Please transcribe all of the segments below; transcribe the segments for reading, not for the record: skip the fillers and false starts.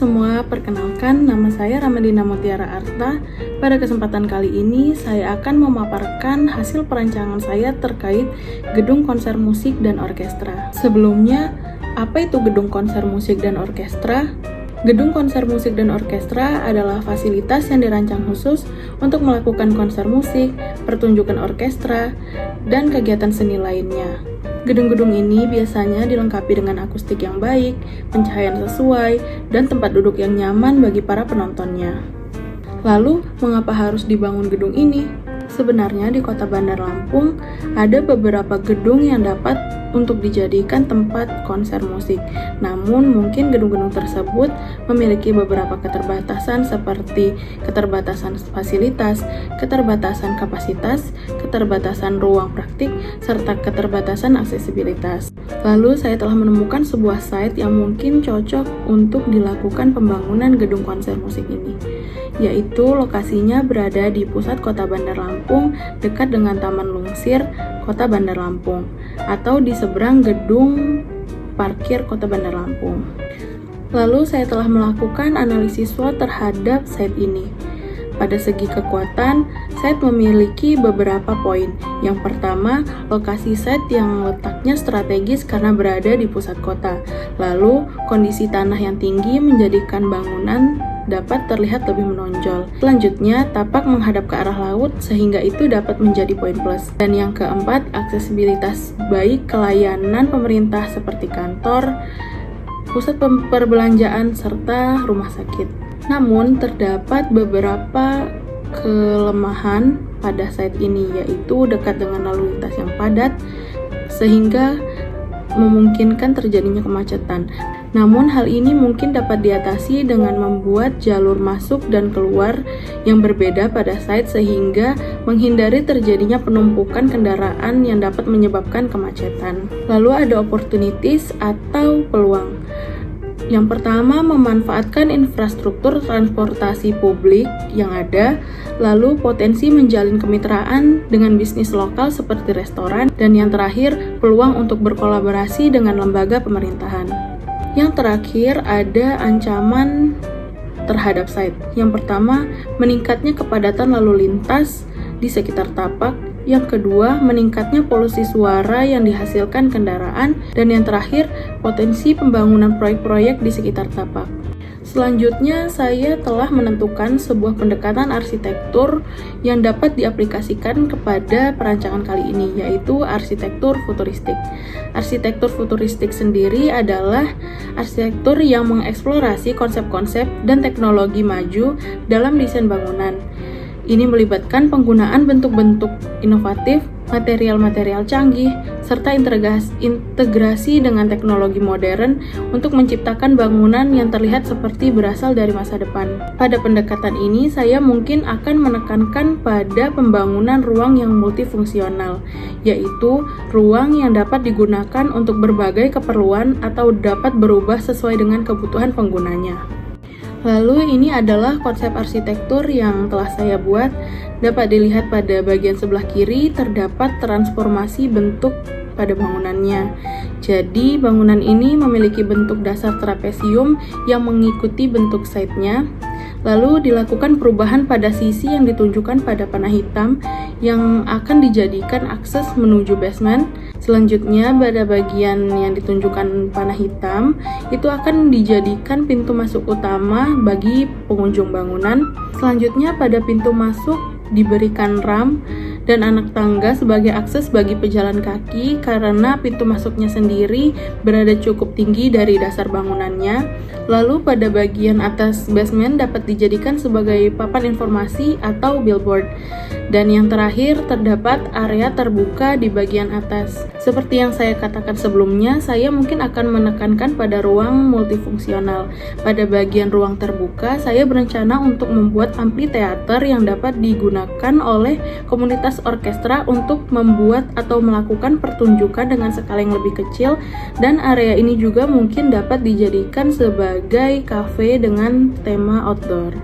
semua, perkenalkan nama saya Ramadina Mutiara Arta. Pada kesempatan kali ini saya akan memaparkan hasil perancangan saya terkait gedung konser musik dan orkestra. Sebelumnya, apa itu gedung konser musik dan orkestra? Gedung konser musik dan orkestra adalah fasilitas yang dirancang khusus untuk melakukan konser musik, pertunjukan orkestra, dan kegiatan seni lainnya. Gedung-gedung ini biasanya dilengkapi dengan akustik yang baik, pencahayaan sesuai, dan tempat duduk yang nyaman bagi para penontonnya. Lalu, mengapa harus dibangun gedung ini? Sebenarnya di Kota Bandar Lampung ada beberapa gedung yang dapat untuk dijadikan tempat konser musik. Namun mungkin gedung-gedung tersebut memiliki beberapa keterbatasan seperti keterbatasan fasilitas, keterbatasan kapasitas, keterbatasan ruang praktik, serta keterbatasan aksesibilitas. Lalu saya telah menemukan sebuah site yang mungkin cocok untuk dilakukan pembangunan gedung konser musik ini, yaitu lokasinya berada di pusat Kota Bandar Lampung dekat dengan Taman Lungsir Kota Bandar Lampung atau di seberang gedung parkir Kota Bandar Lampung. Lalu saya telah melakukan analisis SWOT terhadap site ini. Pada segi kekuatan, site memiliki beberapa poin. Yang pertama, lokasi site yang letaknya strategis karena berada di pusat kota. Lalu, kondisi tanah yang tinggi menjadikan bangunan dapat terlihat lebih menonjol. Selanjutnya, tapak menghadap ke arah laut sehingga itu dapat menjadi poin plus. Dan yang keempat, aksesibilitas baik ke layanan pemerintah seperti kantor, pusat perbelanjaan, serta rumah sakit. Namun, terdapat beberapa kelemahan pada site ini, yaitu dekat dengan lalu lintas yang padat sehingga memungkinkan terjadinya kemacetan. Namun hal ini mungkin dapat diatasi dengan membuat jalur masuk dan keluar yang berbeda pada site sehingga menghindari terjadinya penumpukan kendaraan yang dapat menyebabkan kemacetan. Lalu ada opportunities atau peluang. Yang pertama, memanfaatkan infrastruktur transportasi publik yang ada, lalu potensi menjalin kemitraan dengan bisnis lokal seperti restoran, dan yang terakhir, peluang untuk berkolaborasi dengan lembaga pemerintahan. Yang terakhir, ada ancaman terhadap site. Yang pertama, meningkatnya kepadatan lalu lintas di sekitar tapak. Yang kedua, meningkatnya polusi suara yang dihasilkan kendaraan. Dan yang terakhir, potensi pembangunan proyek-proyek di sekitar tapak. Selanjutnya, saya telah menentukan sebuah pendekatan arsitektur yang dapat diaplikasikan kepada perancangan kali ini, yaitu arsitektur futuristik. Arsitektur futuristik sendiri adalah arsitektur yang mengeksplorasi konsep-konsep dan teknologi maju dalam desain bangunan. Ini melibatkan penggunaan bentuk-bentuk inovatif, material-material canggih, serta integrasi dengan teknologi modern untuk menciptakan bangunan yang terlihat seperti berasal dari masa depan. Pada pendekatan ini, saya mungkin akan menekankan pada pembangunan ruang yang multifungsional, yaitu ruang yang dapat digunakan untuk berbagai keperluan atau dapat berubah sesuai dengan kebutuhan penggunanya. Lalu ini adalah konsep arsitektur yang telah saya buat. Dapat dilihat pada bagian sebelah kiri terdapat transformasi bentuk pada bangunannya. Jadi bangunan ini memiliki bentuk dasar trapesium yang mengikuti bentuk side-nya. Lalu dilakukan perubahan pada sisi yang ditunjukkan pada panah hitam yang akan dijadikan akses menuju basement. Selanjutnya pada bagian yang ditunjukkan panah hitam itu akan dijadikan pintu masuk utama bagi pengunjung bangunan. Selanjutnya pada pintu masuk diberikan ramp dan anak tangga sebagai akses bagi pejalan kaki karena pintu masuknya sendiri berada cukup tinggi dari dasar bangunannya. Lalu pada bagian atas basement dapat dijadikan sebagai papan informasi atau billboard. Dan yang terakhir terdapat area terbuka di bagian atas. Seperti yang saya katakan sebelumnya, saya mungkin akan menekankan pada ruang multifungsional. Pada bagian ruang terbuka, saya berencana untuk membuat amfiteater yang dapat digunakan oleh komunitas orkestra untuk membuat atau melakukan pertunjukan dengan skala yang lebih kecil, dan area ini juga mungkin dapat dijadikan sebagai kafe dengan tema outdoor.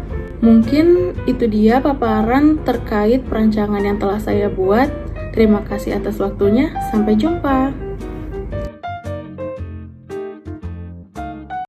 Mungkin itu dia paparan terkait perancangan yang telah saya buat. Terima kasih atas waktunya. Sampai jumpa.